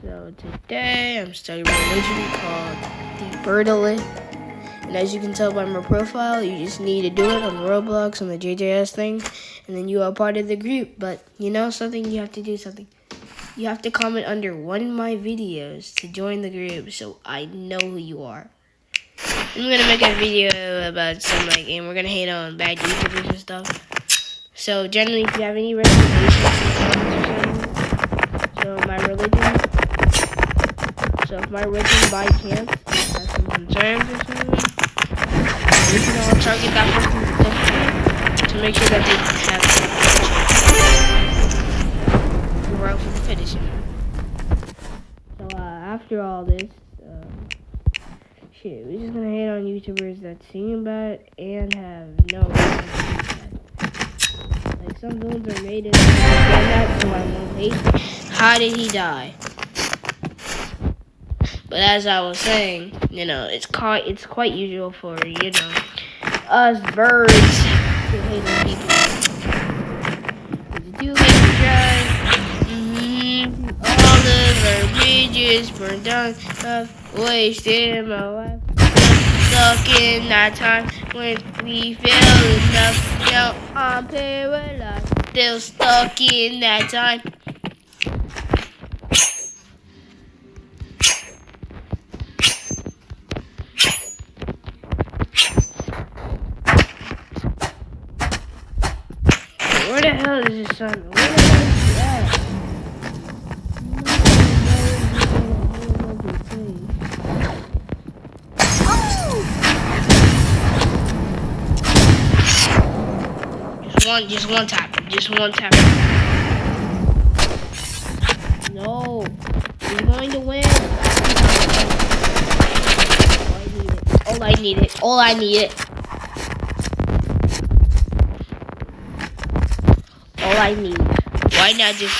So today I'm starting a religion called the Birdolith. And as you can tell by my profile, you just need to do it on Roblox on the JJS thing, and then you are part of the group. But you know something, you have to do something. You have to comment under one of my videos to join the group so I know who you are. I'm gonna make a video about some and we're gonna hate on bad YouTubers and stuff. So generally, if you have any recommendations, so my religion. So if my religion by chance has some concerns or something, we can all target that person to make sure that they have we're out for the finish. So after all this, we're just gonna hate on YouTubers that sing bad and have no reason to do that. Like some villains are made in that, so I won't hate. How did he die? But as I was saying, it's quite usual for us birds to hate on people. We do like to drive. All of our bridges burned down. I've wasted my life. Stuck in that time when we fell in love. Now I'm paralyzed. Still stuck in that time. Where the hell is this son? Where the hell is he at? Just one tap. Just one tap. No. He's going to win. All I need it. Why not just...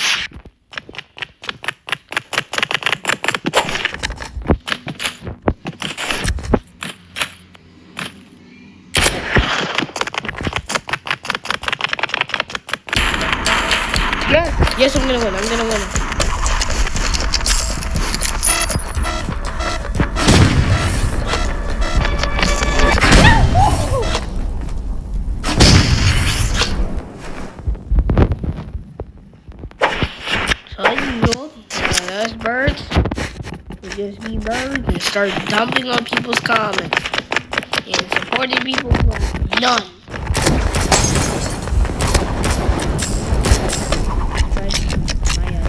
Yes, I'm gonna win. So as usual, us birds, we just be birds and start dumping on people's comments and supporting people who have none.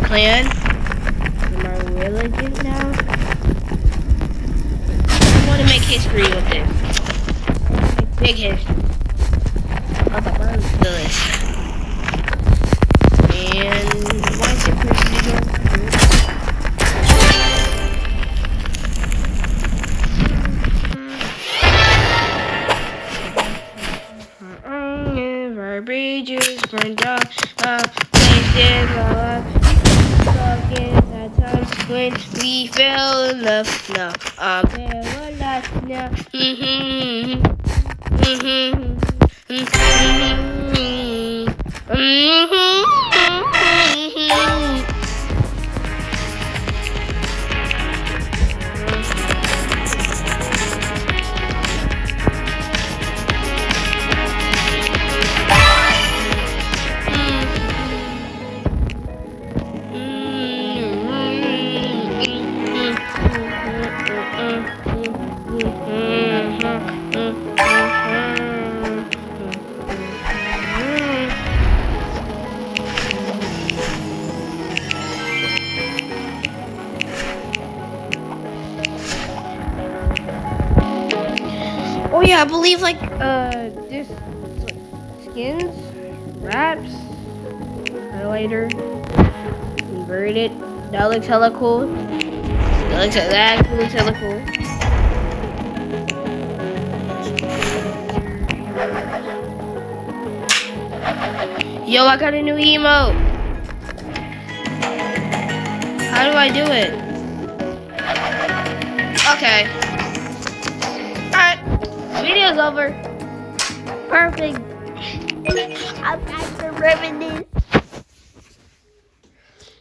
Clan and my religion now. I want to make history with this. Big history. Of the birds village. And why is it person to go? Our bridges burned down. Wasted my life. That time when we fell in love. Now I'm paralyzed now. Oh yeah, I believe this skins, wraps, highlighter, inverted. That looks hella cool. That looks hella cool. Yo, I got a new emote. How do I do it? Okay. Alright. Video's over. Perfect. I'm back to reminisce.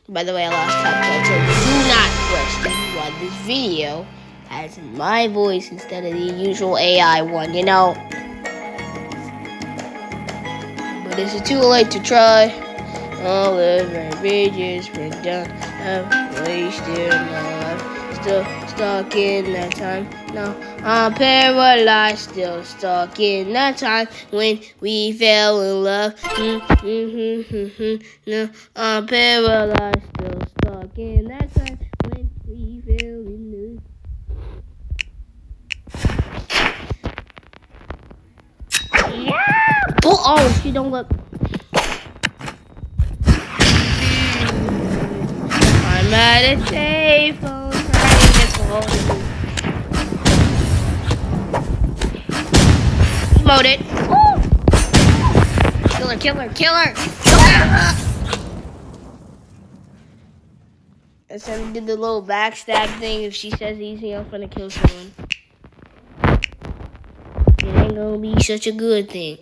By the way, I lost top, so do not question why this video has my voice instead of the usual AI one, you know. But is it too late to try? All of my bridges been done. I've wasted my life. Still stuck in that time. No, I'm paralyzed. Still stuck in that time when we fell in love. No, I'm paralyzed. Still stuck in that time when we fell in love. Yeah! Oh, she don't look. I'm at a payphone trying to call you. Emote it. Killer. Instead of do the little backstab thing, if she says easy, I'm gonna kill someone. It ain't gonna be such a good thing.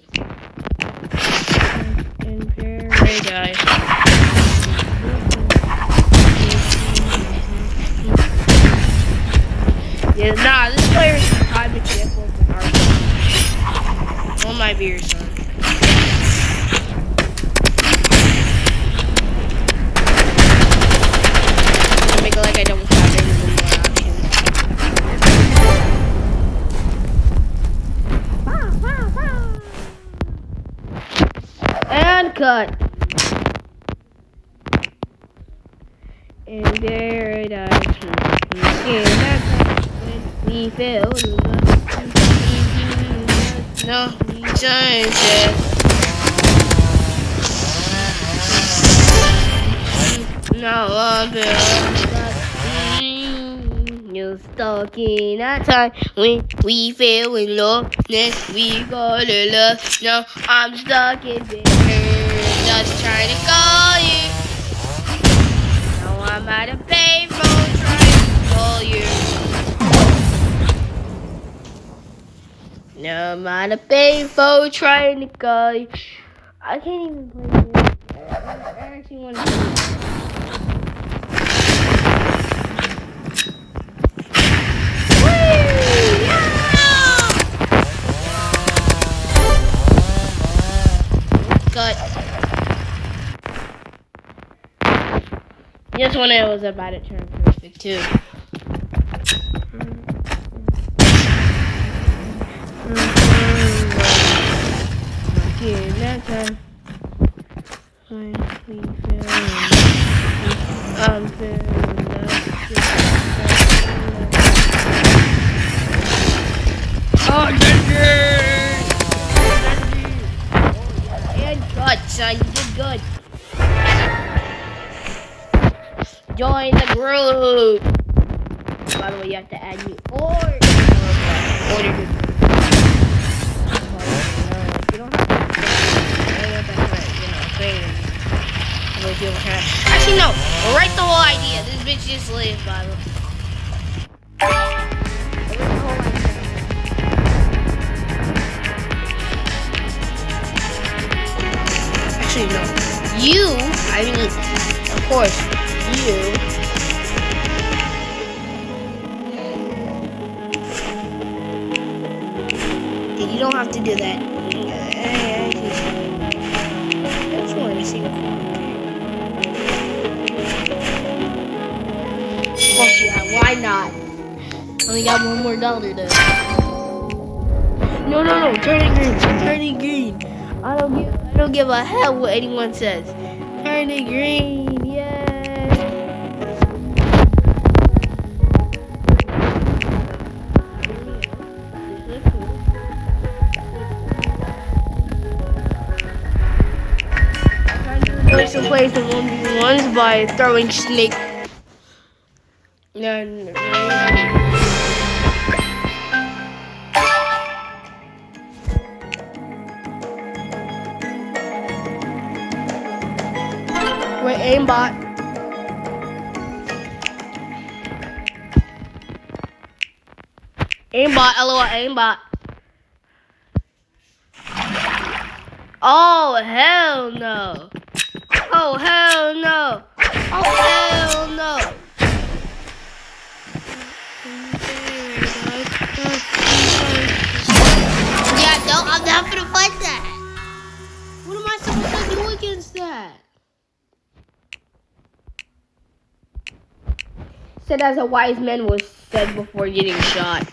In paradise. Yeah, nah, this player is a prime example of the hard. One might be your son. I'm gonna make it like I don't have any more options. And cut. In paradise. We fell in love. No, we changed. No, I'm you're stuck in that time when we fell in love. Then we got in love. No, I'm stuck in there. Just trying to call you. No, I'm at a payphone trying to call you. No, I'm at a payphone trying to call you. I can't even play this. I actually want to play this. Cut. This one I was about to turn perfect too. That time when we fell in love, I'm very oh, and cut, son, you did good. Join the group. By the way, you have to add me order. Actually, no. Write the whole idea. This bitch just lives by the. Actually, no. Of course, you. You don't have to do that. I just wanted to see the fuck yeah, why not? Only got $1 more though. No, turn it green. I don't give a hell what anyone says. Turn it green, yay. To play some 1v1s by throwing snake. No. Wait, aimbot. Aimbot, LOL, aimbot. Oh, hell no. Oh, hell no. Oh, hell no. Said as a wise man was said before getting shot.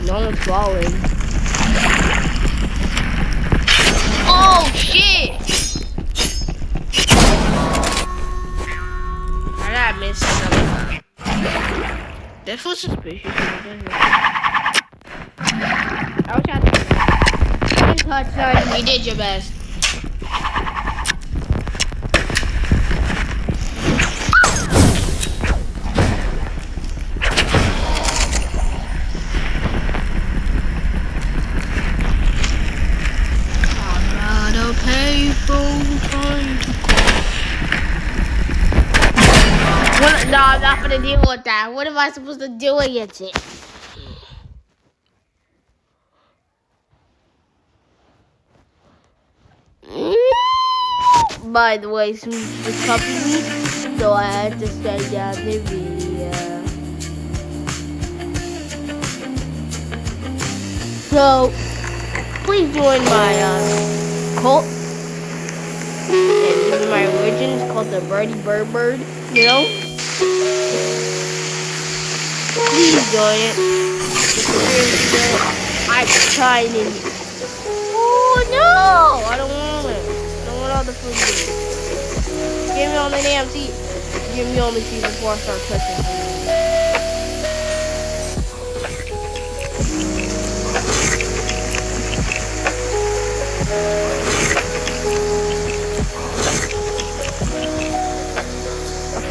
No one's falling. Oh shit! I missed something. This was suspicious. I was trying to touch that. You did your best. No, I'm not gonna deal with that. What am I supposed to do against it? By the way, some just copied me, so I had to stay down the video. So, please join my cult. And even my religion is called the Birdie Bird, you know? Please join it. I'm trying to. Oh no! I don't want it. I don't want all the food. Give me all the damn seeds. Give me all the seeds before I start touching food.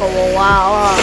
Oh wow.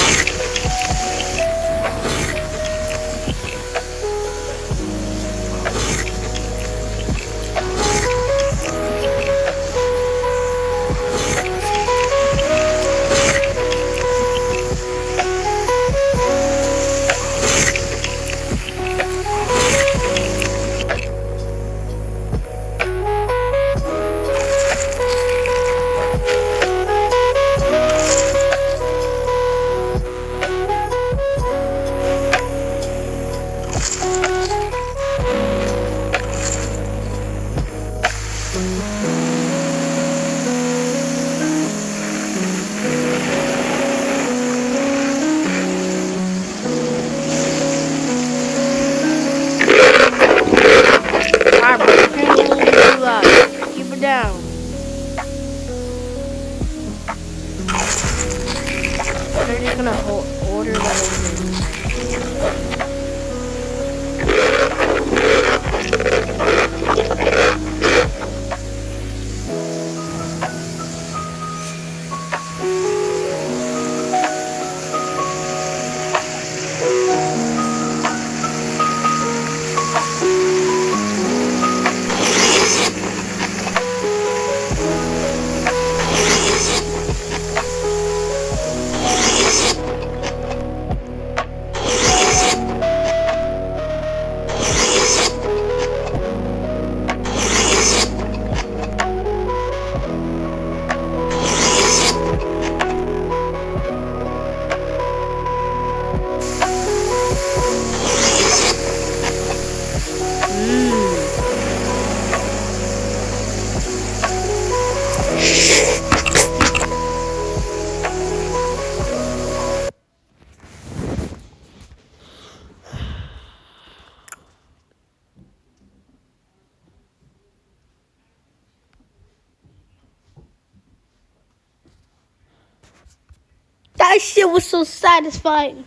That shit was so satisfying.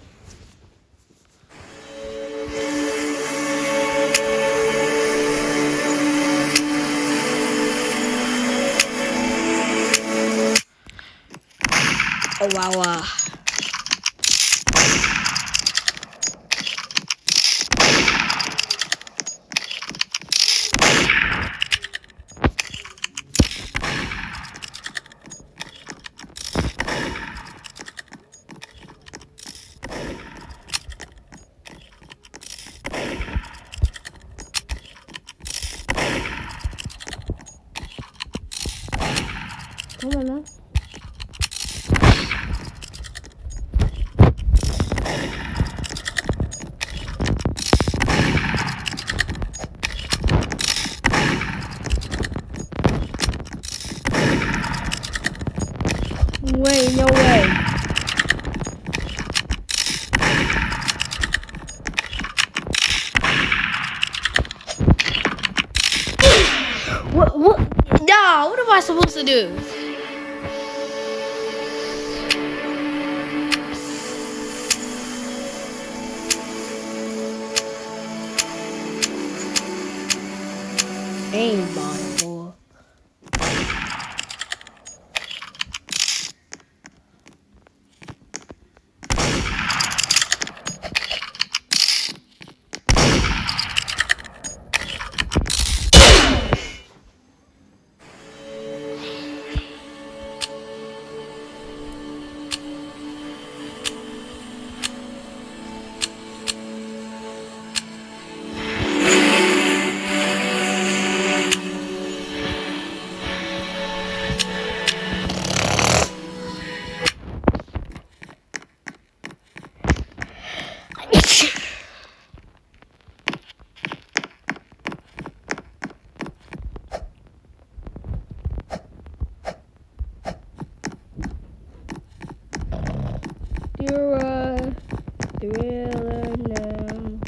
Oh wow. Come on now. way, no way. What? Nah, what am I supposed to do? Aimbot, boy. You're a thriller now.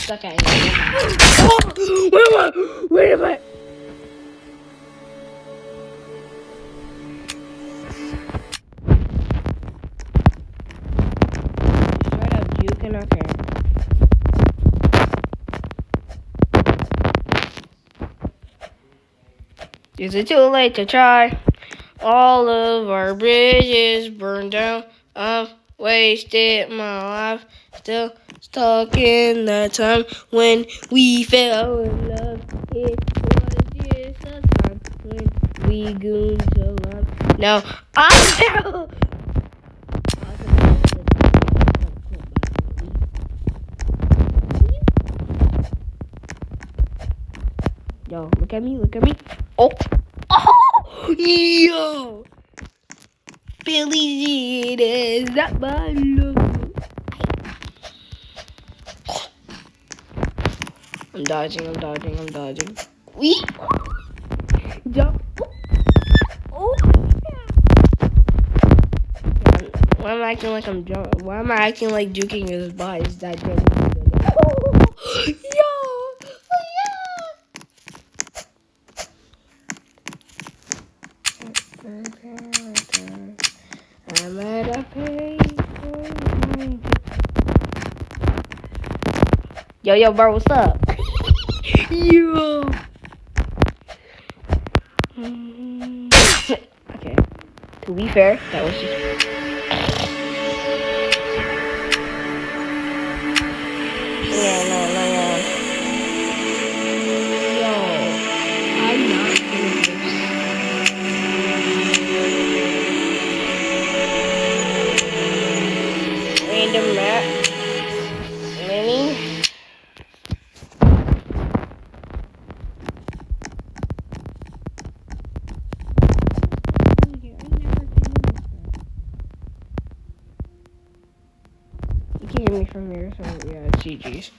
Stuck at you. Wait a minute. Straight up juking, okay. Is it too late to try? All of our bridges burned down. I've wasted my life. Still stuck in that time when we fell in love. It was just a time when we gooned alive. Now I know. Yo, look at me, look at me. Oh, yo. Billy Jean is not my love. I'm dodging. We jump. Oh, yeah. Why am I acting like I'm drunk? Why am I acting like juking his body? Is that good? Yo, I'm at a payphone. Yo, bro, what's up? Yo. Okay. To be fair, that was just. No. Yo, I'm not doing this. Random map. Mini. You can hear me from here, so yeah, it's GG's.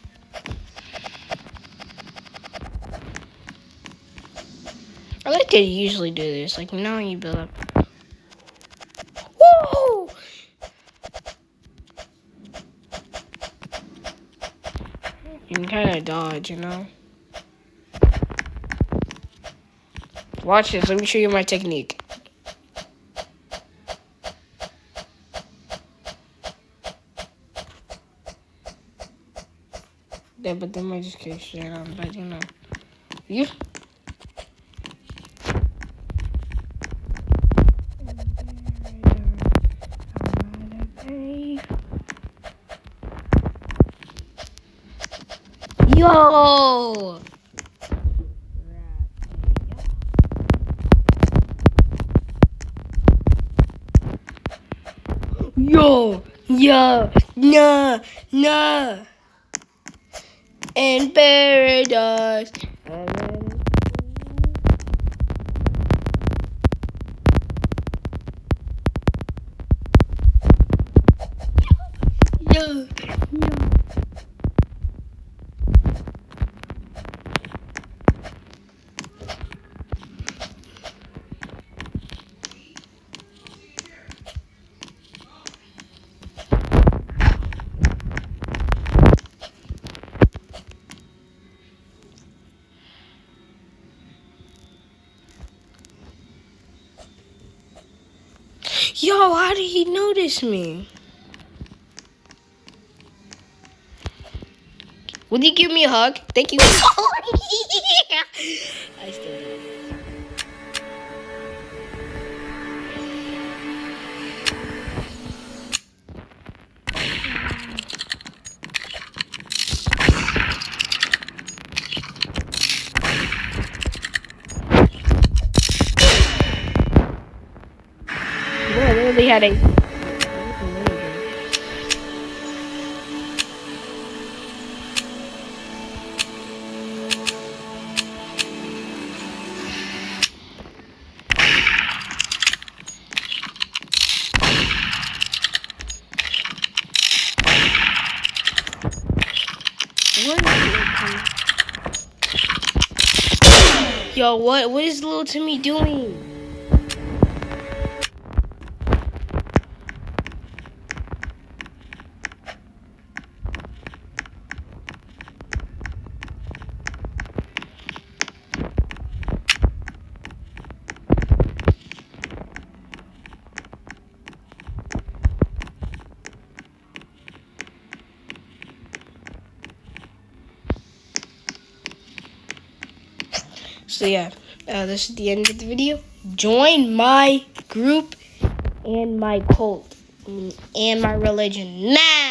I like to usually do this, like now you build up. Whoa! You can kind of dodge, you know? Watch this, let me show you my technique. Yeah, but they might just get shit on, but you know. You? Yo! Yo, nah. In paradise. Yo, how did he notice me? Would he give me a hug? Thank you. Oh, yeah. I still do. Bro, I literally had a... Yo, what is little Timmy doing? So yeah, this is the end of the video. Join my group and my cult and my religion now.